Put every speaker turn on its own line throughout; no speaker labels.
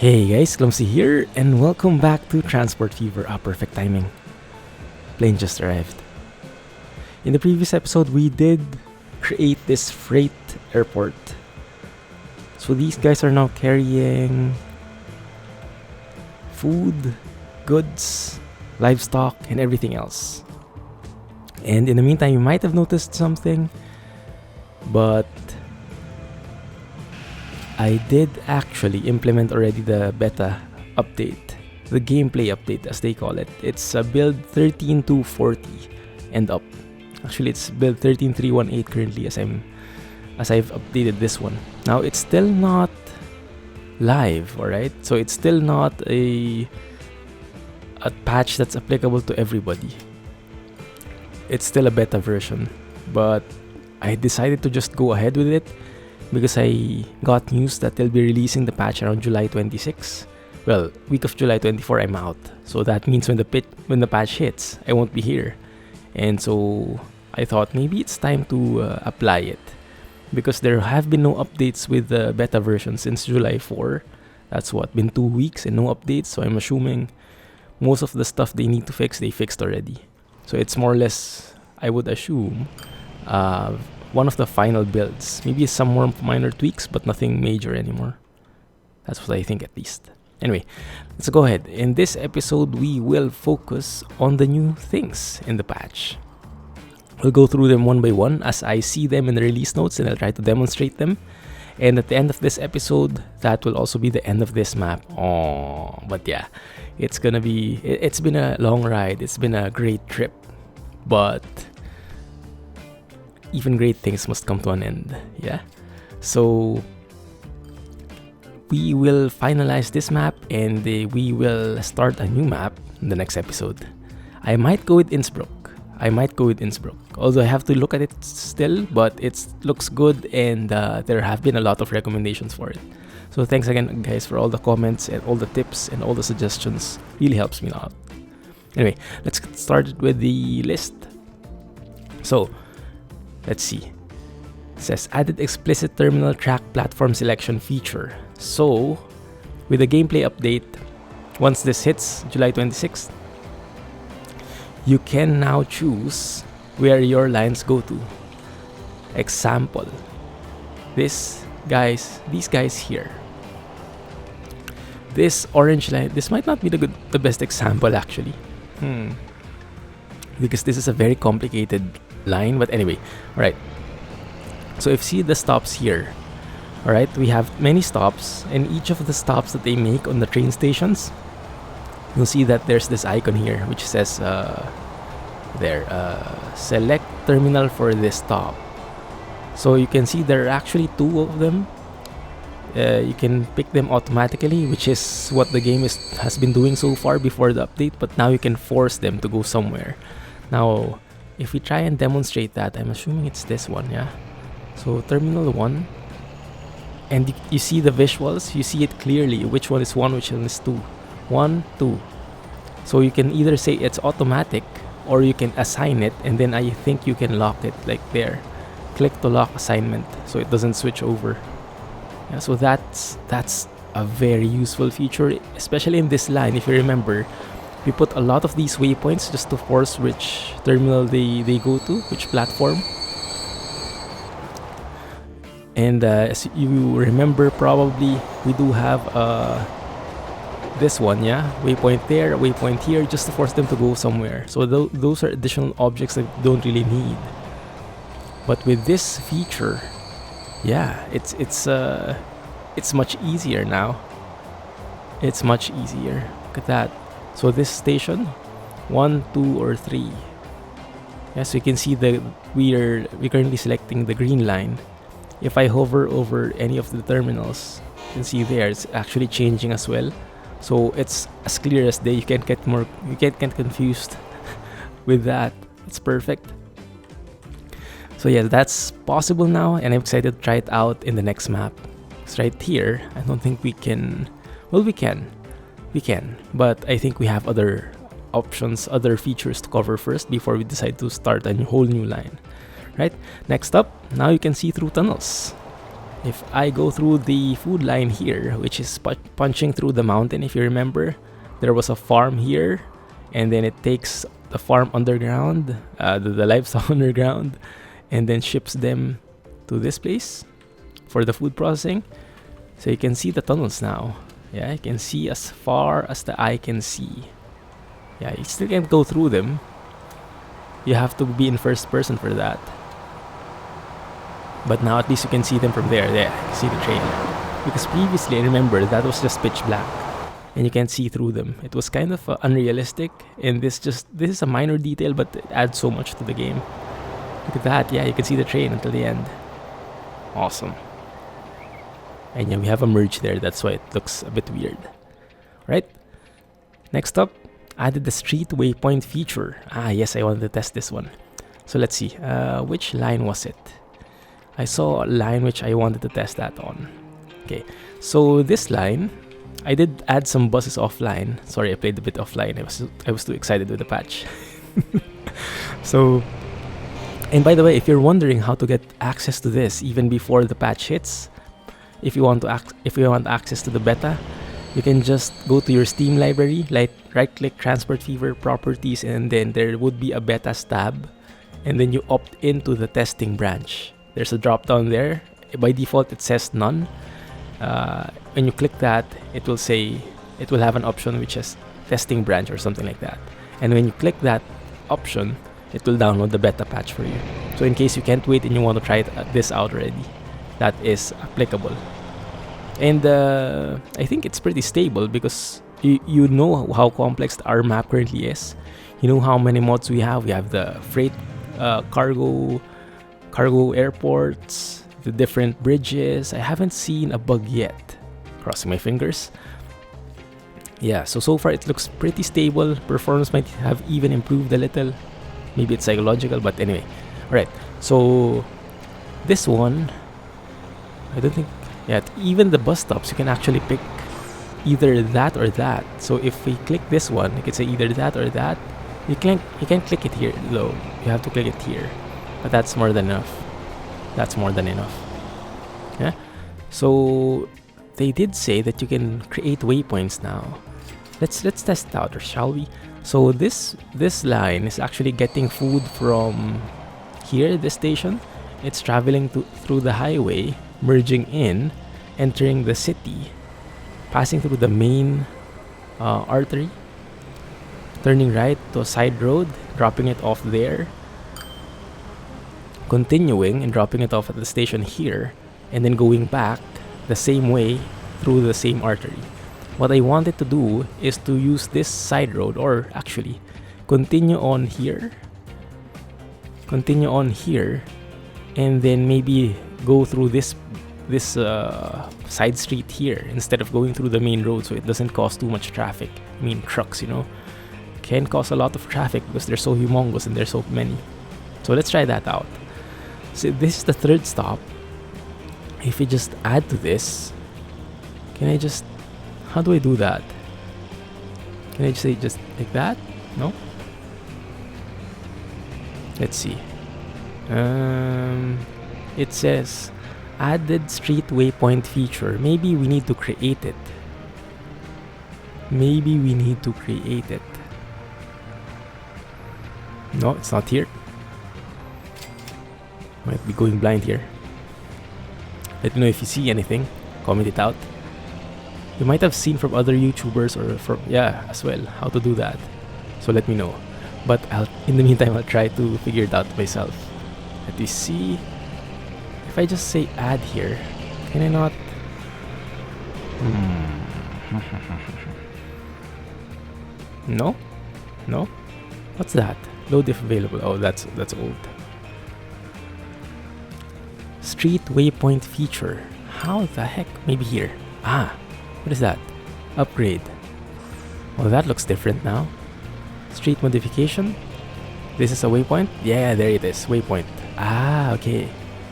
Hey guys, Clumsy here, and welcome back to TransportFever. Perfect timing. Plane just arrived. In the previous episode, we did create this freight airport. So these guys are now carrying food, goods, livestock, and everything else. And in the meantime, you might have noticed something, but I did actually implement already the beta update, the gameplay update as they call it. It's build 13.240 and up. Actually, it's build 13.318 currently as I've updated this one. Now it's still not live, alright? So it's still not a patch that's applicable to everybody. It's still a beta version, but I decided to just go ahead with it because I got news that they'll be releasing the patch around July 26. Well, week of July 24 I'm out. So that means when the patch hits, I won't be here. And so I thought maybe it's time to apply it, because there have been no updates with the beta version since July 4. That's been 2 weeks and no updates, so I'm assuming most of the stuff they need to fix, they fixed already. So it's more or less, I would assume, one of the final builds. Maybe some more minor tweaks, but nothing major anymore. That's what I think, at least. Anyway, let's go ahead. In this episode, we will focus on the new things in the patch. We'll go through them one by one as I see them in the release notes, and I'll try to demonstrate them. And at the end of this episode, that will also be the end of this map. Oh, but yeah, it's been a long ride. It's been a great trip, but even great things must come to an end, yeah? So we will finalize this map, and we will start a new map in the next episode. I might go with Innsbruck. Although I have to look at it still, but it looks good, and there have been a lot of recommendations for it. So thanks again, guys, for all the comments and all the tips and all the suggestions. Really helps me out. Anyway, let's get started with the list. So let's see. It says added explicit terminal track platform selection feature. So with the gameplay update, once this hits July 26th, you can now choose where your lines go to. Example, these guys here. This orange line, this might not be the best example actually. Because this is a very complicated line, but anyway, alright. So if you see the stops here, alright, we have many stops, and each of the stops that they make on the train stations, you'll see that there's this icon here which says select terminal for this stop. So you can see there are actually 2 of them. You can pick them automatically, which is what the game has been doing so far before the update, but now you can force them to go somewhere. Now if we try and demonstrate that, I'm assuming it's this one, yeah? So terminal 1, and you see the visuals, you see it clearly, which one is 1, which one is 2. 1, 2. So you can either say it's automatic, or you can assign it, and then I think you can lock it, like there. Click to lock assignment, so it doesn't switch over. Yeah, so that's a very useful feature, especially in this line. If you remember, we put a lot of these waypoints just to force which terminal they go to, which platform. And as you remember, probably we do have this one, yeah, waypoint there, waypoint here, just to force them to go somewhere. So those are additional objects that you don't really need. But with this feature, yeah, it's much easier now. It's much easier. Look at that. So this station, 1, 2, or 3. Yeah, so you can see we're currently selecting the green line. If I hover over any of the terminals, you can see there it's actually changing as well. So it's as clear as day. You can't get confused with that. It's perfect. So yeah, that's possible now, and I'm excited to try it out in the next map. It's right here. I don't think we can. Well, we can, but I think we have other options, other features to cover first before we decide to start a whole new line. Right? Next up, now you can see through tunnels. if I go through the food line here, which is punching through the mountain, if you remember, there was a farm here, and then it takes the farm underground, the livestock underground, and then ships them to this place for the food processing. So you can see the tunnels now. Yeah, you can see as far as the eye can see. Yeah, you still can't go through them. You have to be in first person for that. But now at least you can see them from there. There, you see the train. Because previously, I remember, that was just pitch black. And you can't see through them. It was kind of unrealistic. And this is a minor detail, but it adds so much to the game. Look at that. Yeah, you can see the train until the end. Awesome. And yeah, we have a merge there. That's why it looks a bit weird. Right? Next up, added the street waypoint feature. Ah, yes, I wanted to test this one. So let's see. Which line was it? I saw a line which I wanted to test that on. Okay, so this line, I did add some buses offline. Sorry, I played a bit offline. I was too excited with the patch. So, and by the way, if you're wondering how to get access to this even before the patch hits, if you want access to the beta, you can just go to your Steam library, right-click TransportFever properties, and then there would be a betas tab, and then you opt into the testing branch. There's a drop down there. By default, it says none. When you click that, it will have an option which is testing branch or something like that. And when you click that option, it will download the beta patch for you. So in case you can't wait and you want to try this out already, that is applicable. And I think it's pretty stable because you know how complex our map currently is. You know how many mods we have. We have the freight, cargo airports, the different bridges. I haven't seen a bug yet. Crossing my fingers. Yeah, so far it looks pretty stable. Performance might have even improved a little. Maybe it's psychological, but anyway. Alright, so this one, I don't think, yeah, even the bus stops, you can actually pick either that or that. So if we click this one, you can say either that or that. You can't click it here though. You have to click it here. But that's more than enough. That's more than enough. Yeah. So they did say that you can create waypoints now. Let's test it out, or shall we? So this line is actually getting food from here, this station. It's traveling through the highway, merging in, entering the city, passing through the main artery, turning right to a side road, dropping it off there, continuing and dropping it off at the station here, and then going back the same way through the same artery. What I wanted to do is to use this side road, or actually continue on here, and then maybe go through this side street here instead of going through the main road, so it doesn't cause too much traffic. I mean, trucks, can cause a lot of traffic because they're so humongous and there's so many. So let's try that out. So this is the third stop. If we just add to this, how do I do that? Can I just say just like that? No? Let's see. It says added street waypoint feature. Maybe we need to create it. No, it's not here. Might be going blind here. Let me know if you see anything. Comment it out. You might have seen from other YouTubers or from as well how to do that. So let me know. But in the meantime, I'll try to figure it out myself. Let me see. If I just say add here, can I not? No? What's that? Load if available. Oh, that's old. Street waypoint feature. How the heck? Maybe here. What is that? Upgrade. Well, that looks different now. Street modification. This is a waypoint. Yeah, there it is. Waypoint. Okay.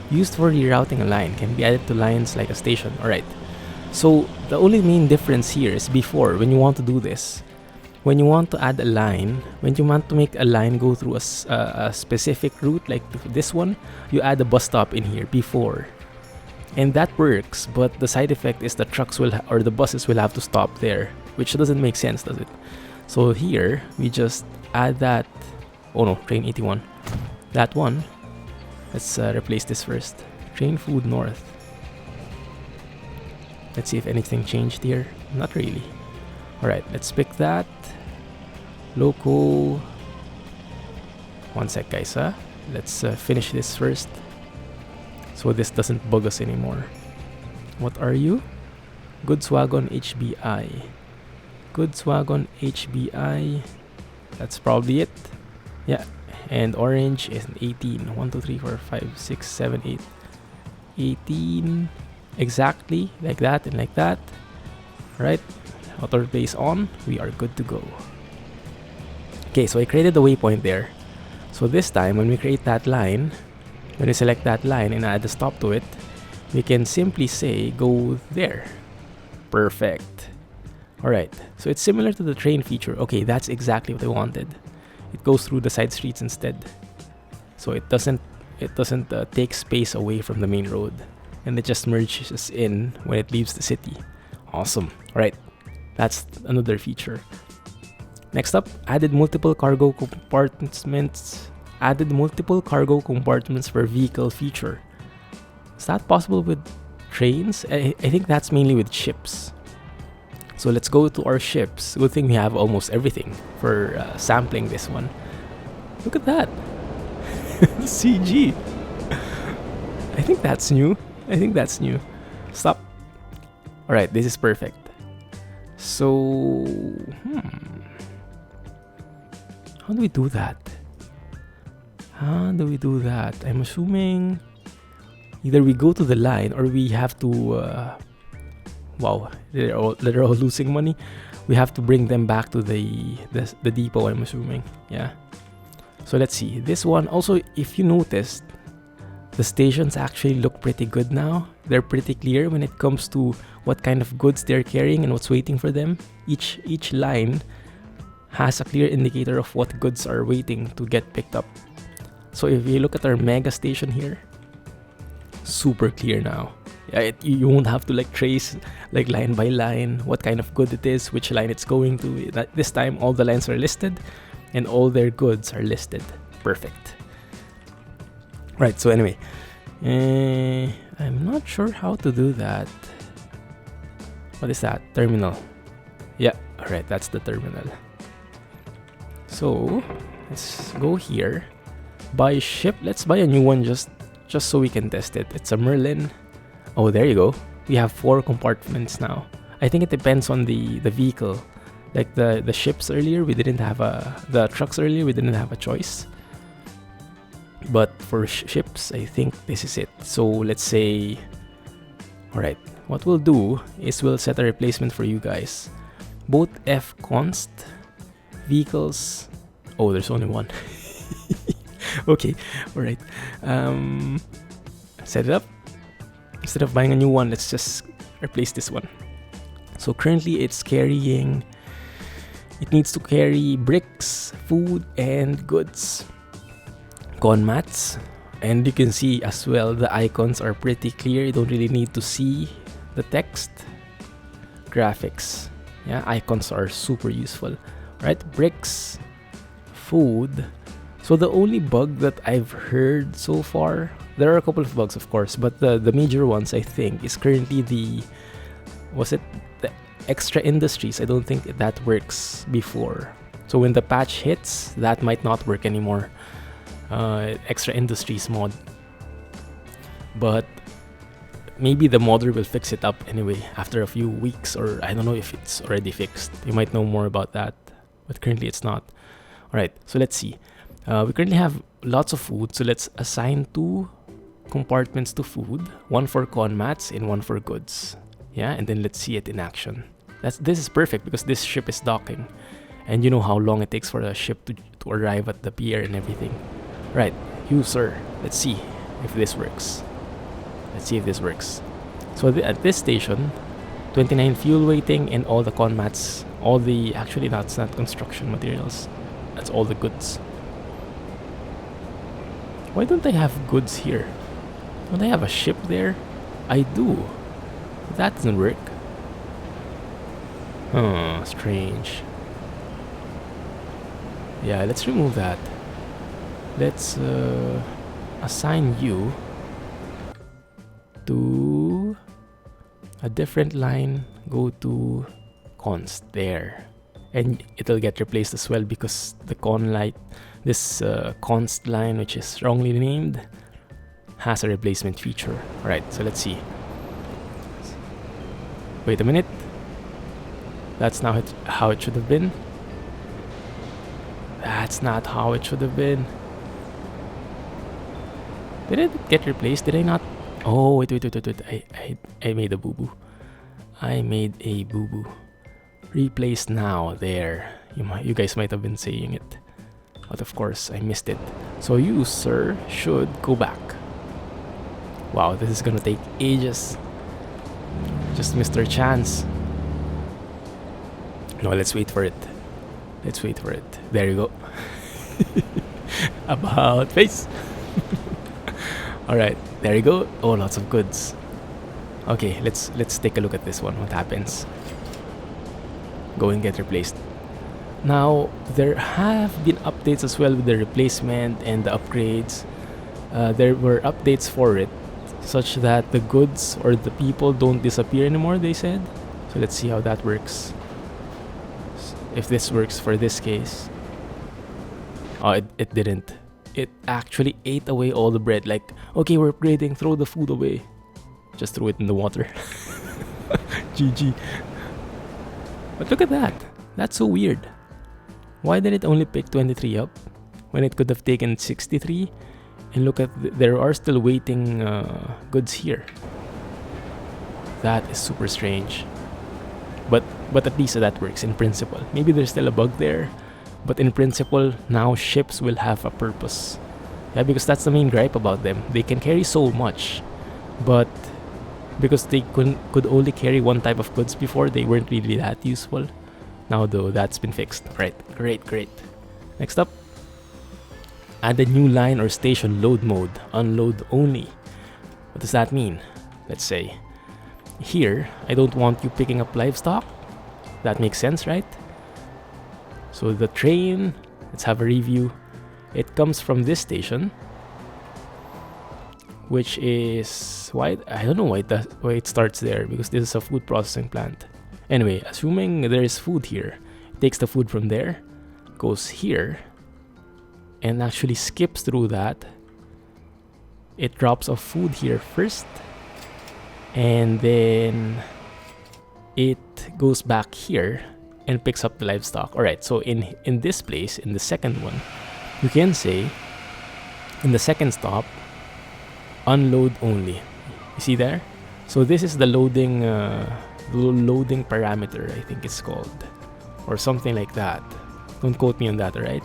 Used for rerouting a line. Can be added to lines like a station. Alright. So the only main difference here is before, when you want to do this, when you want to add a line, when you want to make a line go through a specific route like this one, you add a bus stop in here before. And that works, but the side effect is the trucks will or the buses will have to stop there, which doesn't make sense, does it? So here we just add that. Oh no, train 81. That one. Let's replace this first. Train food north. Let's see if anything changed here. Not really. Alright, let's pick that. Local. One sec, guys, huh? Let's finish this first, so this doesn't bug us anymore. What are you? Goods wagon HBI. Goods wagon HBI. That's probably it. Yeah. And orange is an 18. 1, 2, 3, 4, 5, 6, 7, 8. 18. Exactly. Like that and like that. Right. Auto replace on. We are good to go. Okay, so I created the waypoint there. So this time, when we create that line, when we select that line and add a stop to it, we can simply say, go there. Perfect. Alright, so it's similar to the train feature. Okay, that's exactly what I wanted. It goes through the side streets instead. So it doesn't take space away from the main road. And it just merges in when it leaves the city. Awesome. Alright, that's another feature. Next up, added multiple cargo compartments. Added multiple cargo compartments per vehicle feature. Is that possible with trains? I think that's mainly with ships. So let's go to our ships. Good thing we have almost everything for sampling this one. Look at that. CG. I think that's new. Stop. Alright, this is perfect. So, how do we do that? I'm assuming either we go to the line or we have to... wow, they're all losing money. We have to bring them back to the depot, I'm assuming. Yeah. So let's see. This one, also, if you noticed, the stations actually look pretty good now. They're pretty clear when it comes to what kind of goods they're carrying and what's waiting for them. Each line has a clear indicator of what goods are waiting to get picked up. So if you look at our mega station here, super clear now. Yeah, you won't have to like trace like line by line what kind of good it is, which line it's going to. This time all the lines are listed and all their goods are listed. Perfect. Right, so anyway, I'm not sure how to do that. What is that? Terminal. Yeah, alright, that's the terminal. So let's go here. Buy ship. Let's buy a new one just so we can test it. It's a Merlin. Oh, there you go. We have 4 compartments now. I think it depends on the vehicle. Like the ships earlier, we didn't have the trucks earlier, we didn't have a choice. But for ships, I think this is it. So let's say, alright, what we'll do is we'll set a replacement for you guys. Both F const vehicles. Oh, there's only one. Okay, alright. Set it up. Instead of buying a new one, let's just replace this one. So currently it needs to carry bricks, food, and goods. Con mats. And you can see as well, the icons are pretty clear. You don't really need to see the text. Graphics. Yeah, icons are super useful. Right, bricks, food. So the only bug that I've heard so far, there are a couple of bugs of course, but the major ones I think is currently the extra industries. I don't think that works before. So when the patch hits, that might not work anymore. Extra industries mod. But maybe the modder will fix it up anyway after a few weeks, or I don't know if it's already fixed. You might know more about that, but currently it's not. Alright, so let's see. We currently have lots of food, so let's assign 2 compartments to food, 1 for con mats and 1 for goods. Yeah, and then let's see it in action. This is perfect because this ship is docking, and you know how long it takes for a ship to arrive at the pier and everything. Right, you sir, let's see if this works. So at this station, 29 fuel waiting and all the con mats, actually that's not construction materials, that's all the goods. Why don't I have goods here? Don't I have a ship there? I do. That doesn't work. Oh, strange. Yeah, let's remove that. Let's assign you to a different line. Go to const there, and it'll get replaced as well because the this const line, which is wrongly named, has a replacement feature. Alright, so let's see. Wait a minute. That's not how it should have been. That's not how it should have been. Did it get replaced? Did I not? Oh, wait. I made a boo-boo. I made a boo-boo. Replace now. There. You guys might have been saying it. But of course, I missed it. So you, sir, should go back. Wow, this is gonna take ages. Just missed our chance. No, let's wait for it. Let's wait for it. There you go. About face. Alright, there you go. Oh, lots of goods. Okay, let's take a look at this one. What happens? Go and get replaced. Now, there have been updates as well with the replacement and the upgrades. There were updates for it, such that the goods or the people don't disappear anymore, they said. So let's see how that works. If this works for this case. Oh, it didn't. It actually ate away all the bread. Like, okay, we're upgrading, throw the food away. Just throw it in the water. GG. But look at that. That's so weird. Why did it only pick 23 up when it could have taken 63? And look at, there are still waiting goods here. That is super strange. But at least that works in principle. Maybe there's still a bug there, but in principle, now ships will have a purpose. Yeah, because that's the main gripe about them. They can carry so much, but because they could only carry one type of goods before, they weren't really that useful. Now though, that's been fixed. Right, great. Next up, add a new line or station load mode, unload only. What does that mean? Let's say, here, I don't want you picking up livestock. That makes sense, right? So the train, let's have a review. It comes from this station, which is why I don't know why it starts there, because this is a food processing plant. Anyway, assuming there is food here, it takes the food from there, goes here, and actually skips through that. It drops off food here first, and then it goes back here and picks up the livestock. Alright, so in this place, in the second one, you can say, in the second stop, unload only. You see there? So this is the loading parameter, I think it's called, or something like that. Don't quote me on that, alright?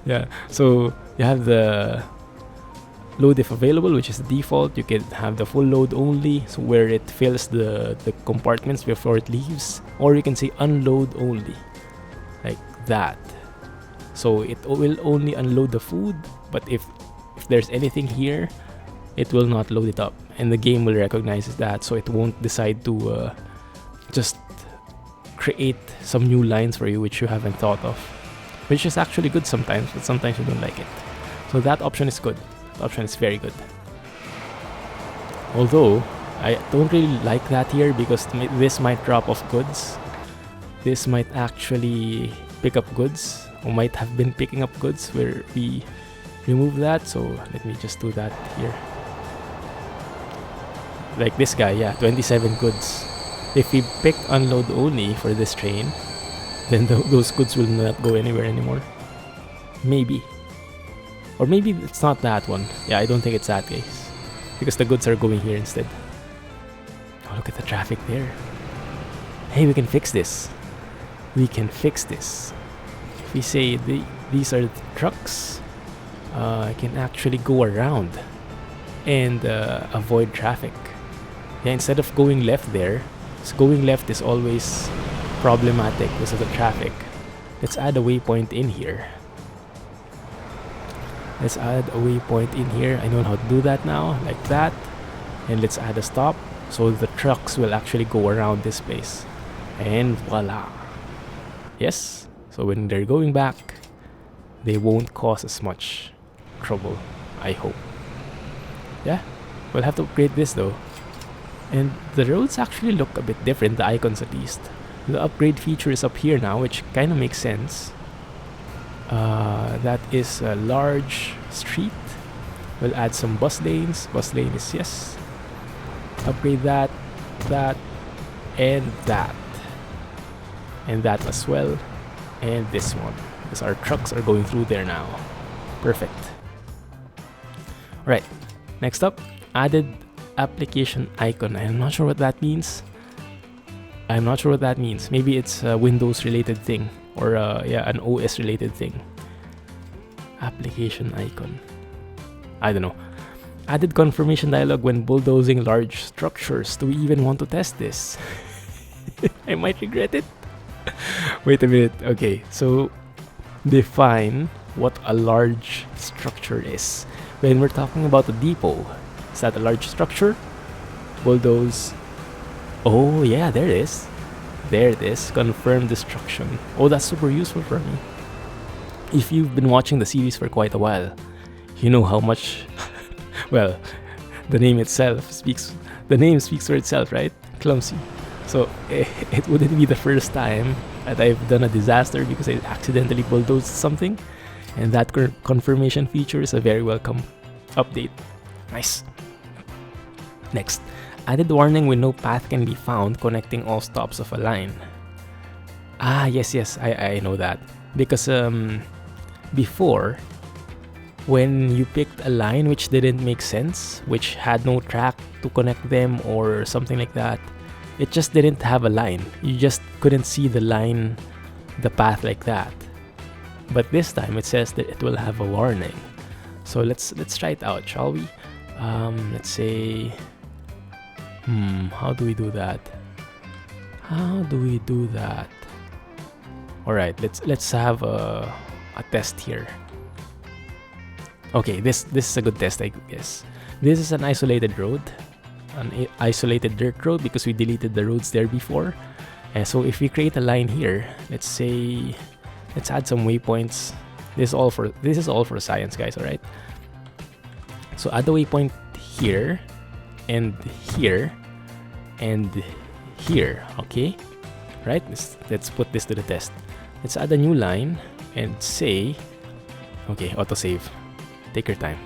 Yeah, so you have the load if available, which is the default. You can have the full load only, so where it fills the compartments before it leaves, or you can say unload only, like that. So it will only unload the food, but if there's anything here, it will not load it up, and the game will recognize that, so it won't decide to just create some new lines for you which you haven't thought of, which is actually good sometimes, but sometimes you don't like it. So that option is good. The option is very good. Although I don't really like that here, because this might drop off goods. This might actually pick up goods, or might have been picking up goods where we remove that. So let me just do that here. Like this guy, yeah, 27 goods. If we pick unload only for this train, then those goods will not go anywhere anymore. Maybe. Or maybe it's not that one. Yeah, I don't think it's that case, because the goods are going here instead. Oh, look at the traffic there. Hey, we can fix this. We can fix this. If we say these are the trucks, I can actually go around and avoid traffic. Yeah, instead of going left there, so going left is always problematic because of the traffic. Let's add a waypoint in here. Let's add a waypoint in here. I know how to do that now, like that. And let's add a stop so the trucks will actually go around this place. And voila. Yes, so when they're going back, they won't cause as much trouble, I hope. Yeah, we'll have to upgrade this though. And the roads actually look a bit different, the icons at least. The upgrade feature is up here now, which kind of makes sense. That is a large street. We'll add some bus lanes. Bus lane is yes. Upgrade that, and that. And that as well. And this one. Because our trucks are going through there now. Perfect. Alright, next up, added application icon. I'm not sure what that means. Maybe it's a Windows related thing, or yeah, an OS related thing. Application icon. I don't know. Added confirmation dialog when bulldozing large structures. Do we even want to test this? I might regret it. Wait a minute. Okay, so define what a large structure is. When we're talking about a depot, is that a large structure? Bulldoze. Oh yeah, there it is. There it is. Confirm destruction. Oh, that's super useful for me. If you've been watching the series for quite a while, you know how much well, the name speaks for itself, right? Clumsy. So it wouldn't be the first time that I've done a disaster because I accidentally bulldozed something, and that confirmation feature is a very welcome update. Nice. Next, added warning when no path can be found connecting all stops of a line. Ah, yes, I know that. Because before, when you picked a line which didn't make sense, which had no track to connect them or something like that, it just didn't have a line. You just couldn't see the line, the path like that. But this time it says that it will have a warning. So let's try it out, shall we? Let's say, how do we do that? All right, let's have a test here. Okay, this is a good test, I guess. This is an isolated road, an isolated dirt road, because we deleted the roads there before. And so if we create a line here, let's say, let's add some waypoints. This is all for science, guys. All right. So add the waypoint here, and here, and here. Okay, right? Let's put this to the test. Let's add a new line and say, okay, autosave. Take your time.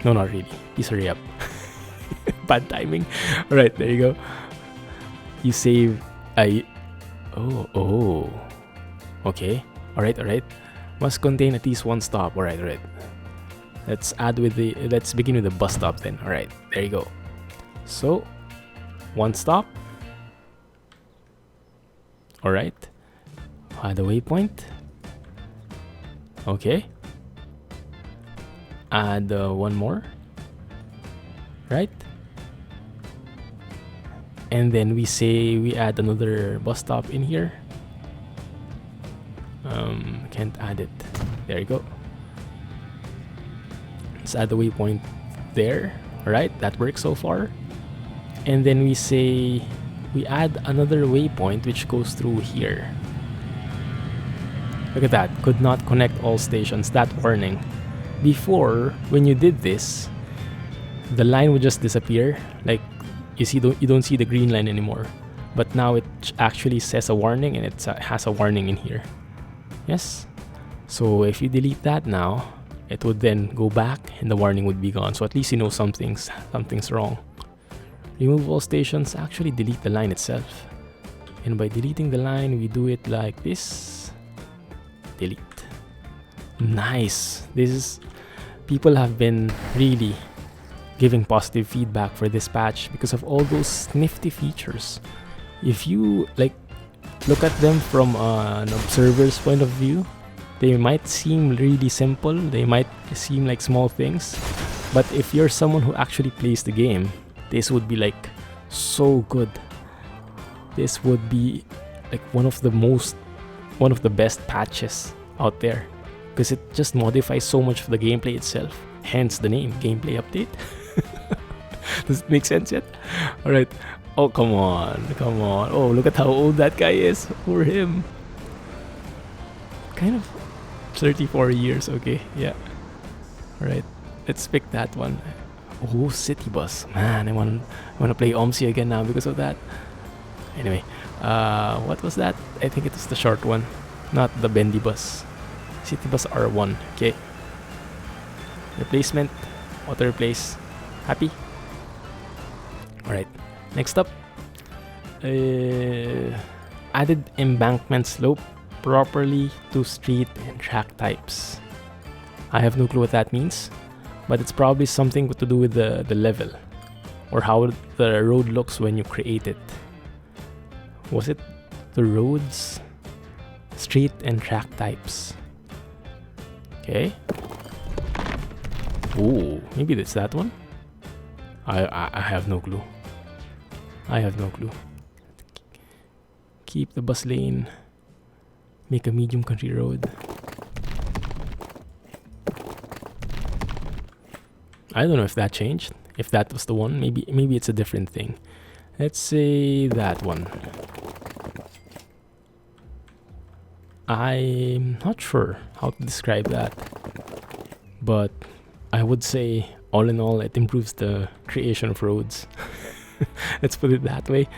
No, not really. Please hurry up. Bad timing. All right, there you go. You save. Oh. Okay. All right. Must contain at least one stop. All right. Let's begin with the bus stop then. All right, there you go. So, one stop. All right. Add a waypoint. Okay. Add one more. Right. And then we say we add another bus stop in here. Can't add it. There you go. Let's add the waypoint there. Alright, that works so far. And then we say we add another waypoint which goes through here. Look at that. Could not connect all stations. That warning. Before, when you did this, the line would just disappear. Like, you don't see the green line anymore. But now it actually says a warning, and it has a warning in here. Yes. So if you delete that now, it would then go back and the warning would be gone. So at least you know something's wrong. Remove all stations. Actually delete the line itself. And by deleting the line, we do it like this. Delete. Nice. People have been really giving positive feedback for this patch because of all those nifty features. If you look at them from an observer's point of view, they might seem really simple, they might seem like small things, but if you're someone who actually plays the game, this would be so good. This would be one of the best patches out there, because it just modifies so much of the gameplay itself, hence the name, gameplay update. Does it make sense yet? All right. Oh, come on, come on. Oh, look at how old that guy is. For him, kind of 34 years. Okay, yeah. All right. Let's pick that one. Oh, city bus. Man, I want to play OMSI again now because of that. Anyway, what was that? I think it was the short one, not the bendy bus. City bus R1. Okay. Replacement. Auto replace. Happy? Alright. Next up. Added embankment slope properly to street and track types. I have no clue what that means, but it's probably something to do with the level or how the road looks when you create it. Was it the roads, street and track types? Okay. Ooh, maybe it's that one. I have no clue. I have no clue. Keep the bus lane. Make a medium country road. I don't know if that changed. If that was the one, maybe it's a different thing. Let's say that one. I'm not sure how to describe that, but I would say all in all it improves the creation of roads. Let's put it that way.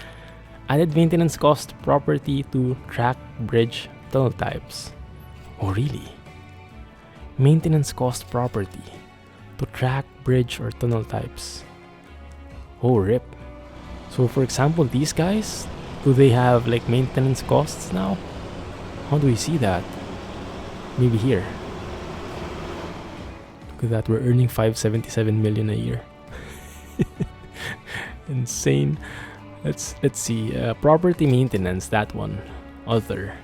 Added maintenance cost property to track, bridge, tunnel types. Oh really? Maintenance cost property to track, bridge, or tunnel types. Oh rip. So for example, these guys, do they have like maintenance costs now? How do we see that? Maybe here. Look at that, we're earning 577 million a year. Insane. Let's see. Property maintenance, that one. Other.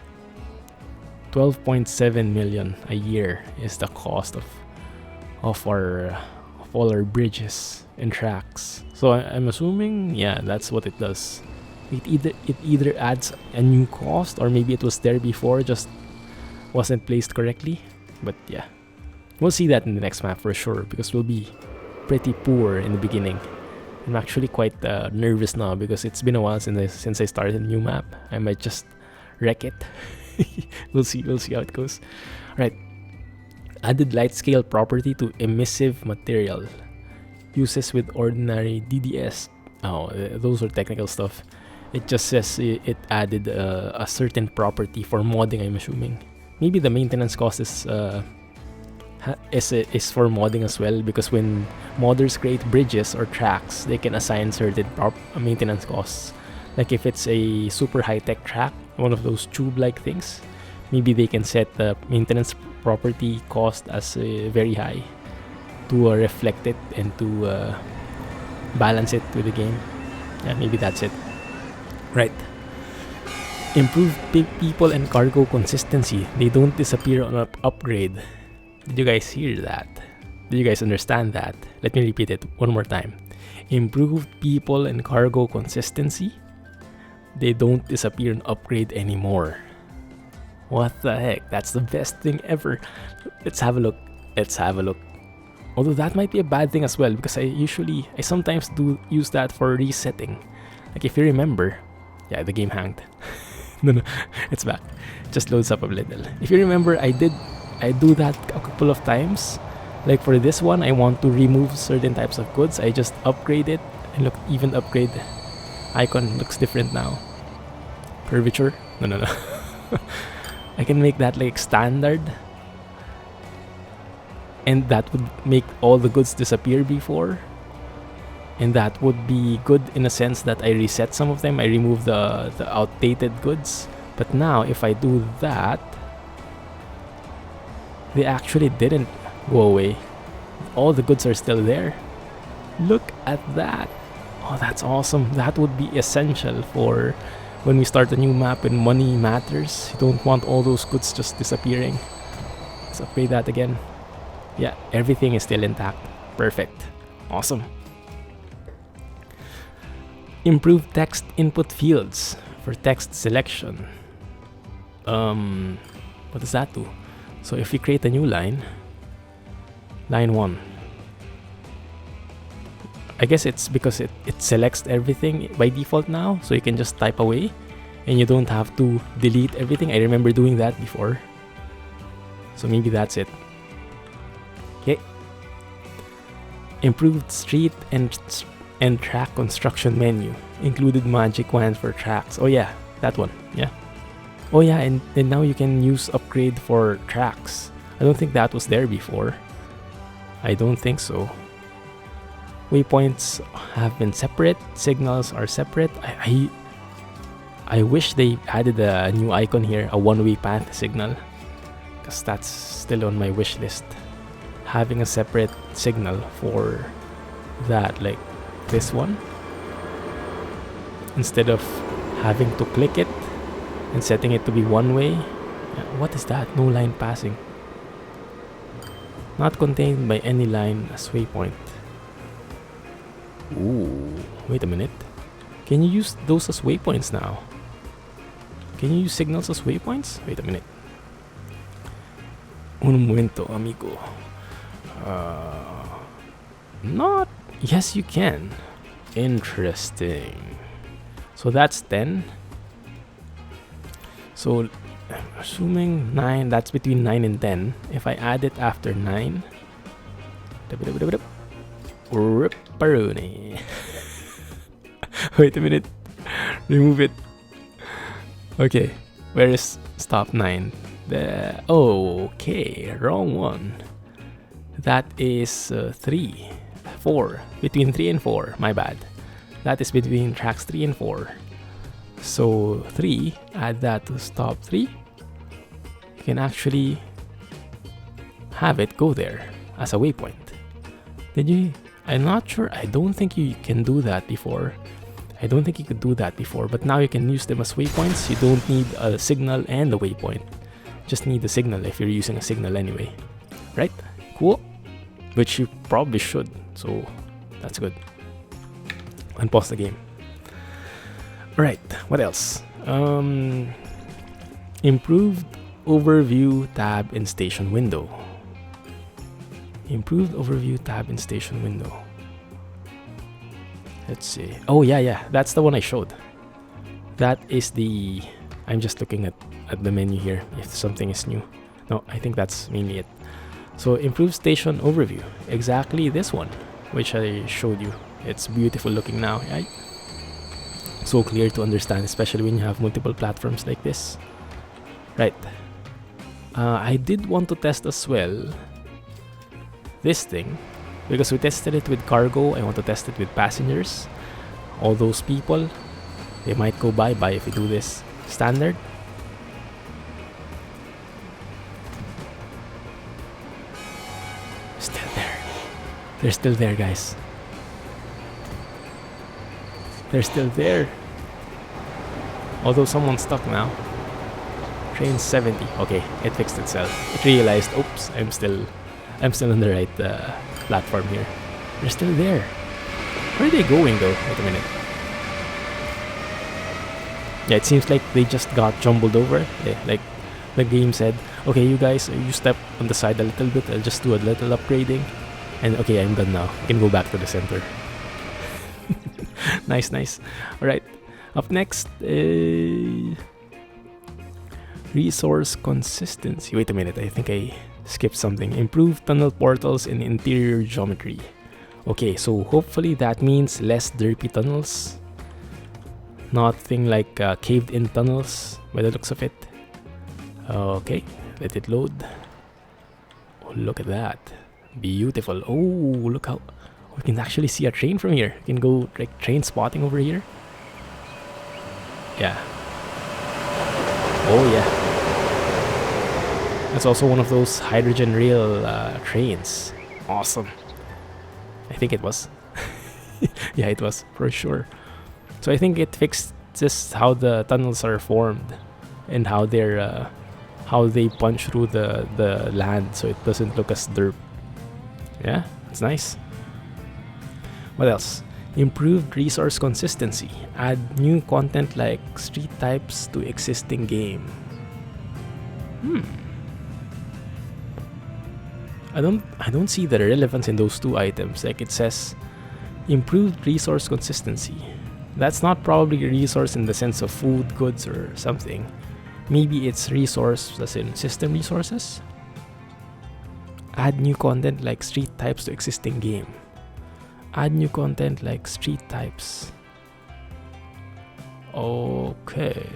12.7 million a year is the cost of all our bridges and tracks. So I'm assuming, yeah, that's what it does. It either adds a new cost or maybe it was there before, just wasn't placed correctly. But yeah, we'll see that in the next map for sure because we'll be pretty poor in the beginning. I'm actually quite nervous now because it's been a while since I started a new map. I might just wreck it. We'll see how it goes. Alright. Added light scale property to emissive material. Uses with ordinary DDS. Oh, those are technical stuff. It just says it added a certain property for modding, I'm assuming. Maybe the maintenance cost is for modding as well, because when modders create bridges or tracks, they can assign certain maintenance costs. Like if it's a super high-tech track, one of those tube-like things, maybe they can set the maintenance property cost as very high to reflect it and to balance it with the game. Yeah, maybe that's it. Right. Improve people and cargo consistency. They don't disappear on an upgrade. Did you guys hear that? Did you guys understand that? Let me repeat it one more time. Improve people and cargo consistency. They don't disappear on upgrade anymore. What the heck? That's the best thing ever. Let's have a look. Although that might be a bad thing as well, because I sometimes do use that for resetting. Like if you remember, yeah, the game hanged. No, it's back. Just loads up a little. If you remember, I do that a couple of times. Like for this one, I want to remove certain types of goods. I just upgrade it, and look, even upgrade icon looks different now. Curvature? No. I can make that like standard, and that would make all the goods disappear before, and that would be good in a sense that I reset some of them. I remove the outdated goods. But now if I do that, they actually didn't go away. All the goods are still there. Look at that. Oh, that's awesome. That would be essential for when we start a new map and money matters. You don't want all those goods just disappearing. Let's upgrade that again. Yeah, everything is still intact. Perfect. Awesome. Improve text input fields for text selection. What does that do? So if we create a new line 1. I guess it's because it selects everything by default now, so you can just type away and you don't have to delete everything. I remember doing that before. So maybe that's it. Okay. Improved street and track construction menu. Included magic wand for tracks. Oh yeah, that one. Yeah. Oh yeah, and now you can use upgrade for tracks. I don't think that was there before. I don't think so. Waypoints have been separate. Signals are separate. I wish they added a new icon here, a one-way path signal, because that's still on my wish list. Having a separate signal for that, like this one, instead of having to click it and setting it to be one way. What is that? No line passing. Not contained by any line as waypoint. Ooh, wait a minute. Can you use those as waypoints now? Can you use signals as waypoints? Wait a minute. Un momento, amigo. Not. Yes, you can. Interesting. So that's 10. So, assuming 9, that's between 9 and 10. If I add it after 9. Ripperoni. Wait a minute. Remove it. Okay. Where is stop 9? Okay, wrong one. That is 3, 4. Between 3 and 4. My bad. That is between tracks 3 and 4. So 3, add that to stop 3. You can actually have it go there as a waypoint. Did you? I'm not sure. I don't think you can do that before. I don't think you could do that before, but now you can use them as waypoints. You don't need a signal and a waypoint. Just need the signal if you're using a signal anyway. Right? Cool. Which you probably should. So that's good. And pause the game. Alright, what else? Improved overview tab in station window. Improved overview tab in station window. Let's see. Oh yeah, that's the one I showed. That is the... I'm just looking at the menu here if something is new. No, I think that's mainly it. So improved station overview. Exactly this one, which I showed you. It's beautiful looking now, right? So clear to understand, especially when you have multiple platforms like this. Right. I did want to test as well this thing, because we tested it with cargo. I want to test it with passengers. All those people, they might go bye-bye if we do this standard. Still there. They're still there, guys. They're still there. Although someone's stuck now. Train 70. Okay, it fixed itself. It realized, oops, I'm still on the right platform here. They're still there. Where are they going though? Wait a minute. Yeah, it seems like they just got jumbled over. Yeah, like the game said, okay, you guys, you step on the side a little bit. I'll just do a little upgrading. And okay, I'm done now. You can go back to the center. Nice. Alright. Up next, resource consistency. Wait a minute, I think I skipped something. Improved tunnel portals in interior geometry. Okay, so hopefully that means less derpy tunnels. Nothing like caved-in tunnels by the looks of it. Okay, let it load. Oh, look at that. Beautiful. Oh, look how... We can actually see a train from here. We can go like train spotting over here. Yeah. Oh yeah. That's also one of those hydrogen rail trains. Awesome. I think it was. Yeah, it was for sure. So I think it fixed just how the tunnels are formed and how they're how they punch through the land, so it doesn't look as derp. Yeah, it's nice. What else? Improved resource consistency. Add new content like street types to existing game. I don't see the relevance in those two items. Like it says Improved resource consistency. That's not probably a resource in the sense of food, goods, or something. Maybe it's resource as in system resources. Add new content like street types to existing game. Add new content like street types. Okay.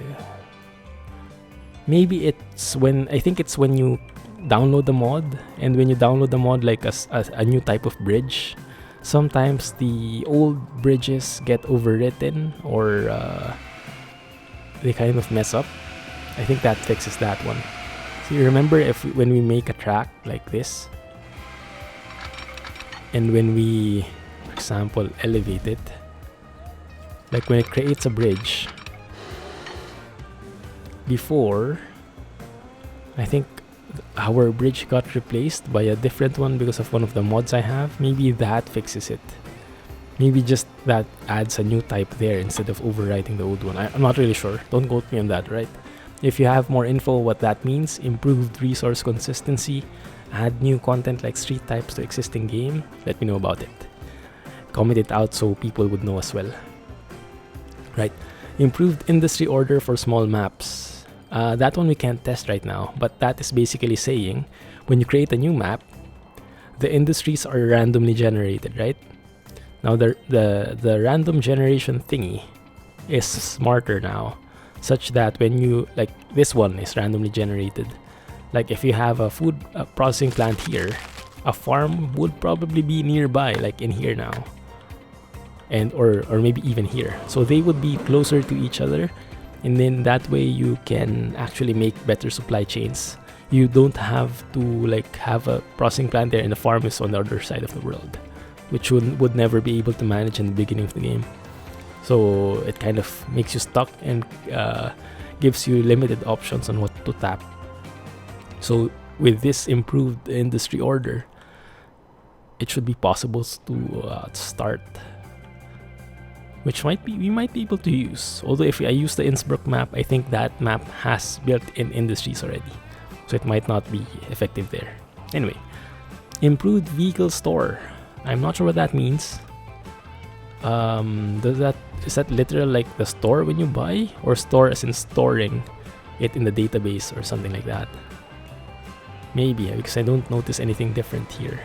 Maybe it's when, I think it's when you download the mod, and when you download the mod like a new type of bridge, sometimes the old bridges get overwritten or they kind of mess up. I think that fixes that one. So you remember when we make a track like this, and when we, for example, elevate it, like when it creates a bridge, before, I think our bridge got replaced by a different one because of one of the mods I have. Maybe that fixes it. Maybe just that adds a new type there instead of overwriting the old one. I'm not really sure. Don't quote me on that, right? If you have more info what that means, improved resource consistency, add new content like street types to existing game, let me know about it. Comment it out so people would know as well. Right. Improved industry order for small maps. That one we can't test right now, but that is basically saying when you create a new map, the industries are randomly generated, right? Now the random generation thingy is smarter now, such that when you, like this one is randomly generated. Like if you have a food processing plant here, a farm would probably be nearby, like in here now. And or maybe even here. So they would be closer to each other, and then that way you can actually make better supply chains. You don't have to like have a processing plant there and the farm is on the other side of the world, which would never be able to manage in the beginning of the game. So it kind of makes you stuck and gives you limited options on what to tap. So with this improved industry order, it should be possible to start, which we might be able to use. Although if I use the Innsbruck map, I think that map has built-in industries already, so it might not be effective there. Anyway, improved vehicle store. I'm not sure what that means. Is that literal like the store when you buy, or store as in storing it in the database or something like that? Maybe, because I don't notice anything different here.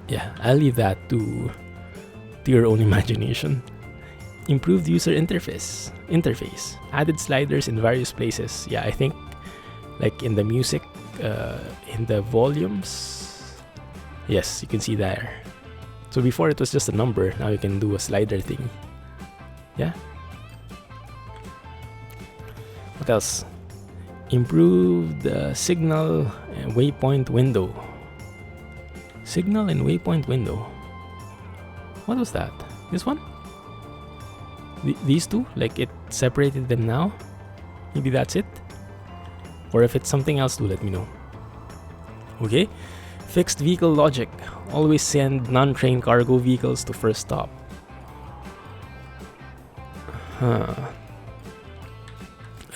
Yeah, I'll leave that to your own imagination. Improved user interface. Added sliders in various places. Yeah, I think like in the music, in the volumes. Yes, you can see there. So before it was just a number, now you can do a slider thing. Yeah. What else? Improved signal and waypoint window. Signal and waypoint window. What was that? This one? These two? Like it separated them now? Maybe that's it? Or if it's something else, do let me know. Okay. Fixed vehicle logic. Always send non-trained cargo vehicles to first stop. I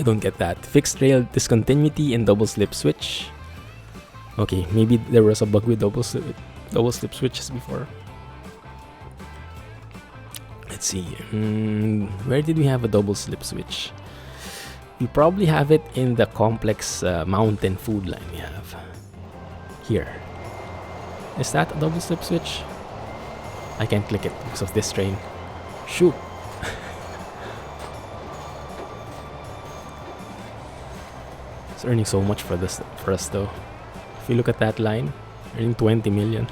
don't get that. Fixed rail discontinuity and double slip switch. Okay, maybe there was a bug with double slip switches before. Let's see. Where did we have a double slip switch? We probably have it in the complex mountain food line we have. Here. Is that a double slip switch? I can't click it because of this train. Shoot. It's earning so much for us though. If you look at that line, earning 20 million.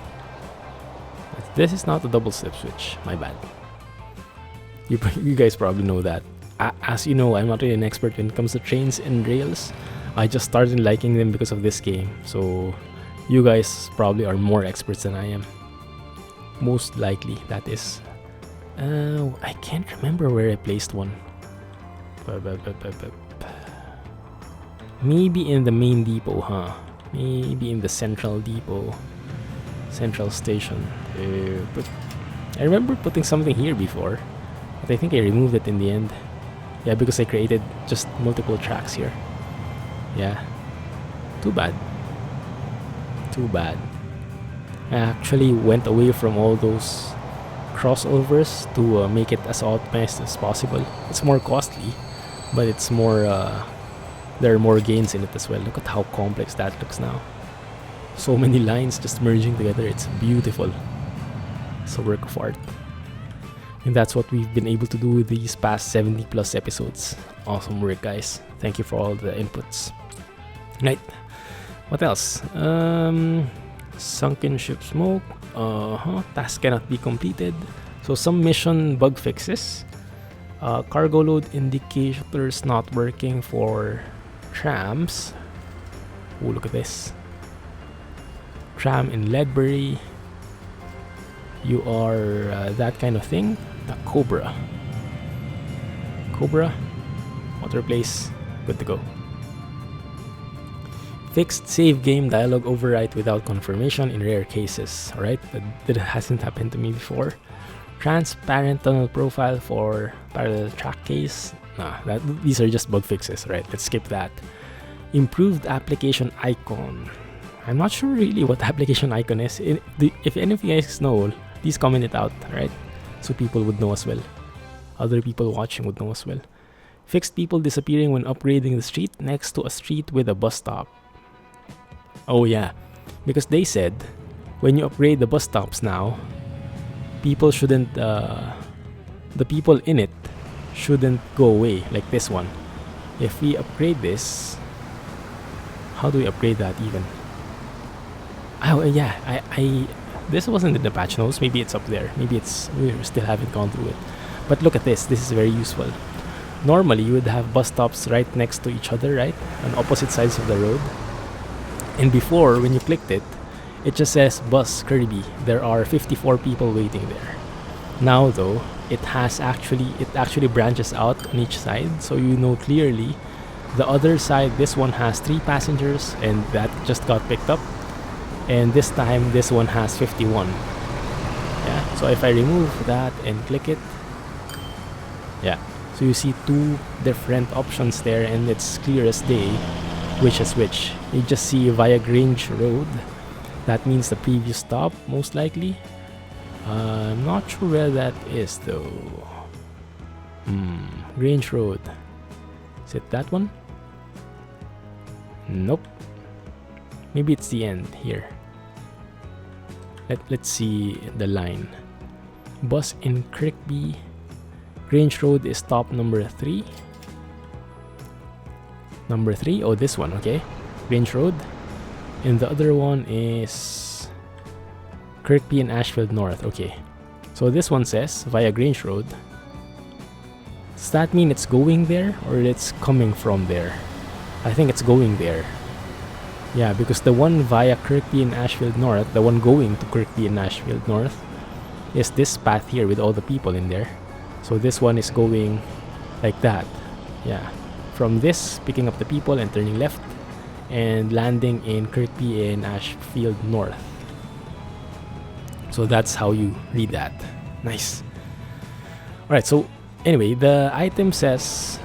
This is not a double slip switch. My bad. You guys probably know that. As you know, I'm not really an expert when it comes to trains and rails. I just started liking them because of this game. So you guys probably are more experts than I am. Most likely, that is. I can't remember where I placed one. Maybe in the main depot, huh? Maybe in the central depot. Central station. But I remember putting something here before. But I think I removed it in the end. Yeah, because I created just multiple tracks here. Yeah. Too bad. Too bad. I actually went away from all those crossovers to make it as optimized as possible. It's more costly, but it's more there are more gains in it as well. Look at how complex that looks now. So many lines just merging together. It's beautiful. It's a work of art. And that's what we've been able to do with these past 70 plus episodes. Awesome work, guys. Thank you for all the inputs. Right. What else? Sunken ship smoke. Task cannot be completed. So some mission bug fixes. Cargo load indicators not working for trams. Oh, look at this. Tram in Ledbury. You are that kind of thing. The Cobra. Water place. Good to go. Fixed save game dialog overwrite without confirmation in rare cases. Alright, that hasn't happened to me before. Transparent tunnel profile for parallel track case. These are just bug fixes, right? Let's skip that. Improved application icon. I'm not sure really what application icon is. If any of you guys know, please comment it out, right? So people would know as well. Other people watching would know as well. Fixed people disappearing when upgrading the street next to a street with a bus stop. Oh yeah, because they said when you upgrade the bus stops now, people shouldn't, the people in it shouldn't go away like this one. If we upgrade this, how do we upgrade that even? Oh yeah, I this wasn't in the patch notes. Maybe it's up there. Maybe we still haven't gone through it. But look at this. This is very useful. Normally you would have bus stops right next to each other, right, on opposite sides of the road. And before, when you clicked it, it just says bus Kirby. There are 54 people waiting there. Now though, it actually branches out on each side, so you know clearly the other side, this one has 3 passengers and that just got picked up. And this time this one has 51. Yeah, so if I remove that and click it, yeah, so you see 2 different options there, and it's clear as day which is which. You just see via Grange Road. That means the previous stop, most likely. I'm not sure where that is though. Grange Road. Is it that one? Nope. Maybe it's the end here. Let's see the line. Bus in Kirkby. Grange Road is stop number 3. Number 3? Oh, this one, okay. Grange Road. And the other one is Kirkby and Ashfield North. Okay. So this one says via Grange Road. Does that mean it's going there or it's coming from there? I think it's going there. Yeah, because the one via Kirkby and Ashfield North, the one going to Kirkby and Ashfield North, is this path here with all the people in there. So this one is going like that. Yeah. From this, picking up the people and turning left and landing in Kirkby and Ashfield North. So that's how you read that. Nice. Alright, so anyway, the item says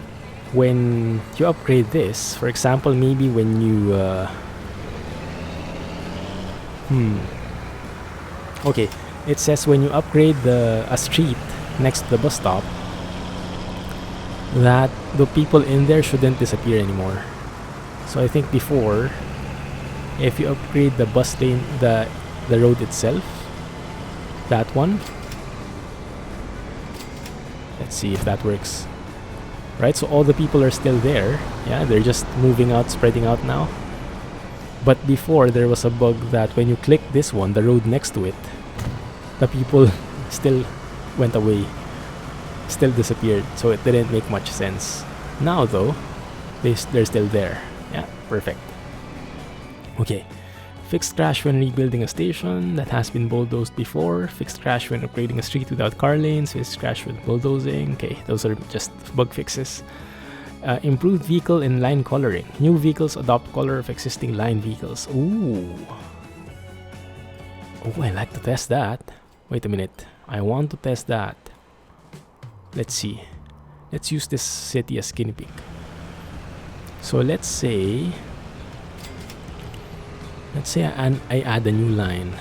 when you upgrade this, for example, maybe when you okay, it says when you upgrade a street next to the bus stop, that the people in there shouldn't disappear anymore. So I think before, if you upgrade the bus lane, the road itself, that one, let's see if that works. Right, so all the people are still there. Yeah, they're just moving out, spreading out now. But before, there was a bug that when you click this one, the road next to it, the people still went away, still disappeared, so it didn't make much sense. Now though, they're still there. Yeah, perfect. Okay, fixed crash when rebuilding a station that has been bulldozed before. Fixed crash when upgrading a street without car lanes. Fixed crash with bulldozing. Okay, those are just bug fixes. Improved vehicle and line coloring. New vehicles adopt color of existing line vehicles. Ooh. Oh, I like to test that. Wait a minute. I want to test that. Let's see. Let's use this city as guinea pig. So let's say I add a new line.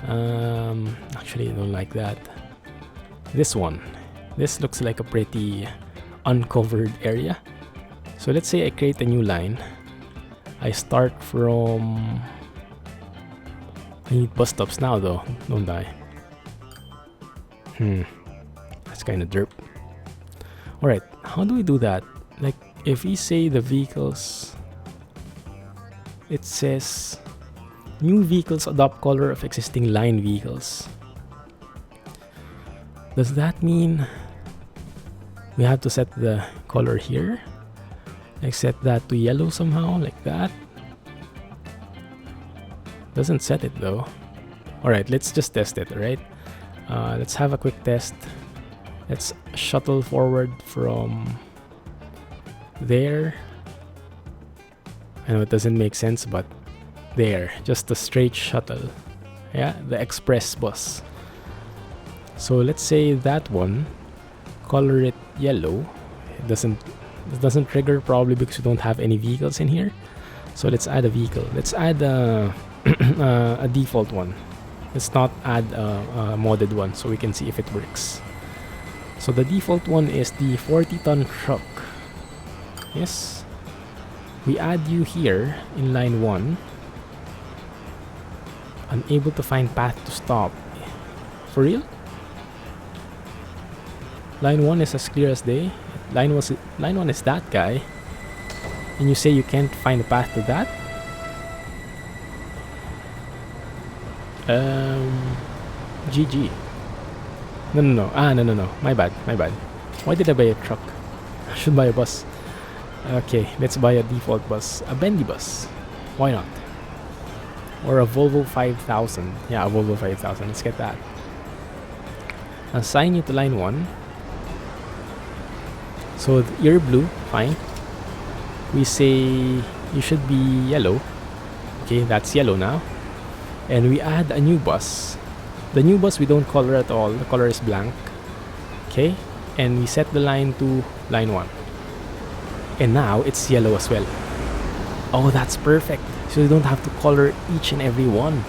Actually, I don't like that. This one. This looks like a pretty uncovered area. So let's say I create a new line. I start from... I need bus stops now though, don't I? That's kind of derp. Alright, how do we do that? Like, if we say the vehicles... It says... New vehicles adopt color of existing line vehicles. Does that mean we have to set the color here? Like set that to yellow somehow, like that? Doesn't set it though. Alright, let's just test it, alright? Let's have a quick test. Let's shuttle forward from there. I know it doesn't make sense, but there, just a straight shuttle. Yeah, the express bus. So let's say that one, color it yellow. It doesn't trigger probably because we don't have any vehicles in here. So let's add a vehicle. Let's add a, a default one. Let's not add a modded one so we can see if it works. So the default one is the 40-ton truck. Yes. We add you here in line 1. Unable to find path to stop. For real? Line 1 is as clear as day. Line 1 is that guy. And you say you can't find a path to that? GG. No. My bad. Why did I buy a truck? I should buy a bus. Okay, let's buy a default bus. A bendy bus. Why not? Or a Volvo 5000. Yeah, a Volvo 5000. Let's get that. Assign you to line 1. So you're blue. Fine. We say you should be yellow. Okay, that's yellow now. And we add a new bus. The new bus we don't color at all. The color is blank. Okay. And we set the line to line 1. And now it's yellow as well. Oh, that's perfect. So you don't have to color each and every one.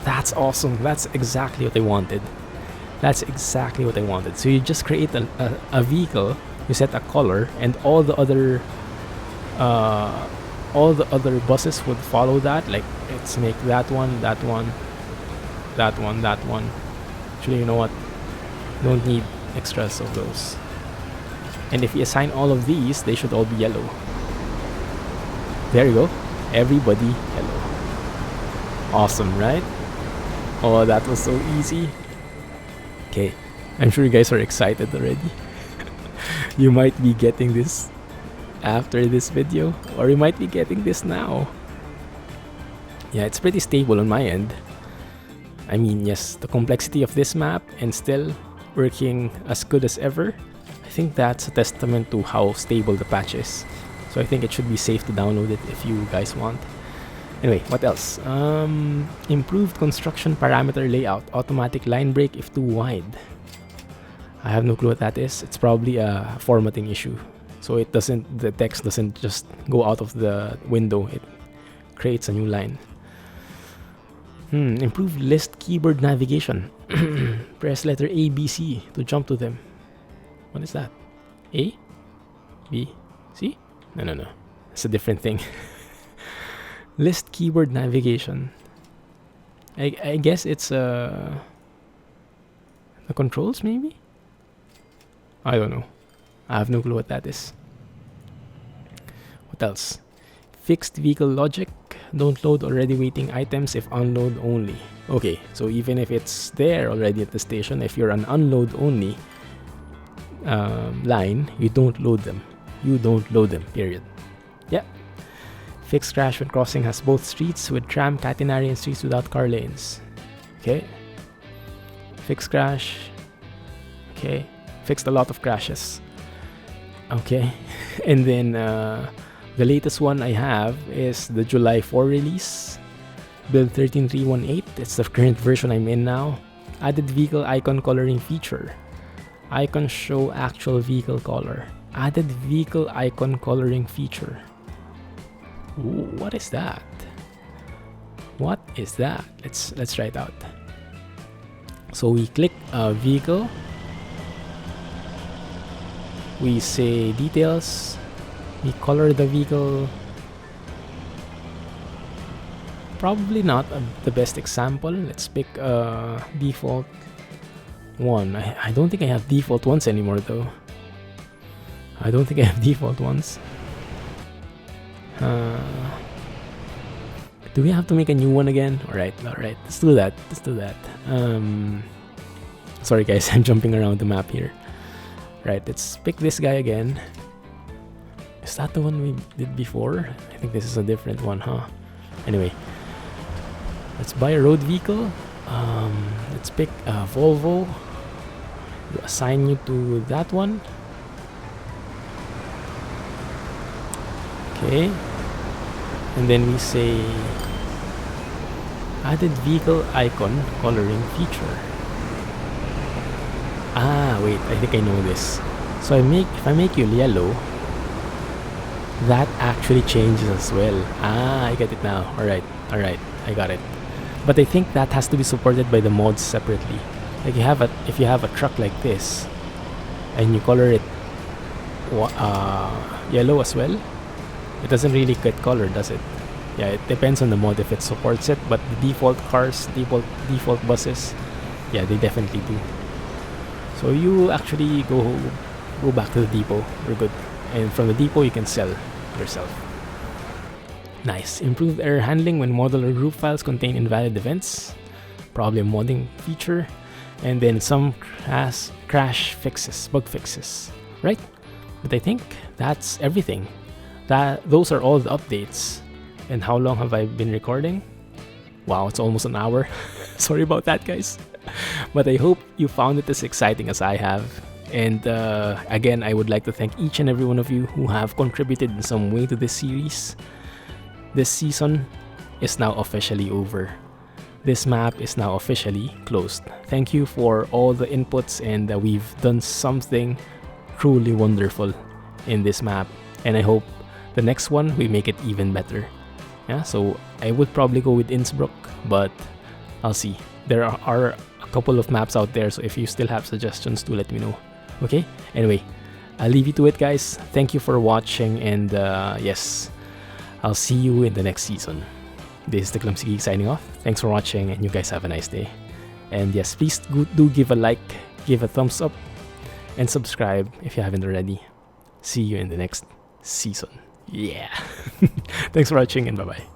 That's awesome. That's exactly what I wanted. So you just create a vehicle, you set a color, and all the other buses would follow that. Like, let's make that one. Actually, you know what? Don't need extras of those. And if you assign all of these, they should all be yellow. There you go. Everybody yellow. Awesome, right? Oh, that was so easy. Okay, I'm sure you guys are excited already. You might be getting this after this video, or you might be getting this now. Yeah, it's pretty stable on my end. I mean, yes, the complexity of this map and still working as good as ever, I think that's a testament to how stable the patch is. So I think it should be safe to download it if you guys want. Anyway, what else? Improved construction parameter layout. Automatic line break if too wide. I have no clue what that is. It's probably a formatting issue. So it doesn't, the text doesn't just go out of the window. It creates a new line. Improved list keyboard navigation. Press letter A, B, C to jump to them. What is that? A? B? C? No. It's a different thing. List keyboard navigation. I guess it's the controls maybe? I don't know. I have no clue what that is. What else? Fixed vehicle logic. Don't load already waiting items if unload only. Okay, so even if it's there already at the station, if you're an unload only line, you don't load them. Period. Yeah. Fixed crash when crossing has both streets with tram catenary and streets without car lanes. Okay. Fixed crash. Okay. Fixed a lot of crashes. Okay. And then the latest one I have is the July 4 release. Build 13318. It's the current version I'm in now. Added vehicle icon coloring feature. Icon show actual vehicle color. Added vehicle icon coloring feature. Ooh, what is that? What is that? Let's try it out. So we click vehicle. We say details. We color the vehicle. Probably not the best example. Let's pick default one. I don't think I have default ones anymore though. I don't think I have default ones. Do we have to make a new one again? Alright, let's do that. Sorry guys, I'm jumping around the map here. Right, let's pick this guy again. Is that the one we did before? I think this is a different one, huh? Anyway, let's buy a road vehicle. Let's pick a Volvo. We'll assign you to that one. Okay. And then we say added vehicle icon coloring feature. Ah, wait, I think I know this. So if I make you yellow, that actually changes as well. Ah, I get it now. Alright, I got it. But I think that has to be supported by the mods separately. Like if you have a truck like this and you color it yellow as well, it doesn't really get colored, does it? Yeah, it depends on the mod if it supports it, but the default cars, default buses, yeah, they definitely do. So you actually go back to the depot. We're good. And from the depot you can sell yourself. Nice. Improved error handling when model or group files contain invalid events. Probably a modding feature. And then some crash fixes, bug fixes. Right? But I think that's everything. Those are all the updates. And how long have I been recording? Wow, it's almost an hour. Sorry about that, guys. But I hope you found it as exciting as I have. And again, I would like to thank each and every one of you who have contributed in some way to this series. This season is now officially over. This map is now officially closed. Thank you for all the inputs, and we've done something truly wonderful in this map. And I hope the next one we make it even better. Yeah, so I would probably go with Innsbruck, but I'll see. There are a couple of maps out there, so if you still have suggestions, do let me know. Okay? Anyway, I'll leave you to it, guys. Thank you for watching, and yes, I'll see you in the next season. This is the Clumsy Geek signing off. Thanks for watching, and you guys have a nice day. And yes, please do give a like, give a thumbs up, and subscribe if you haven't already. See you in the next season. Yeah. Thanks for watching, and bye-bye.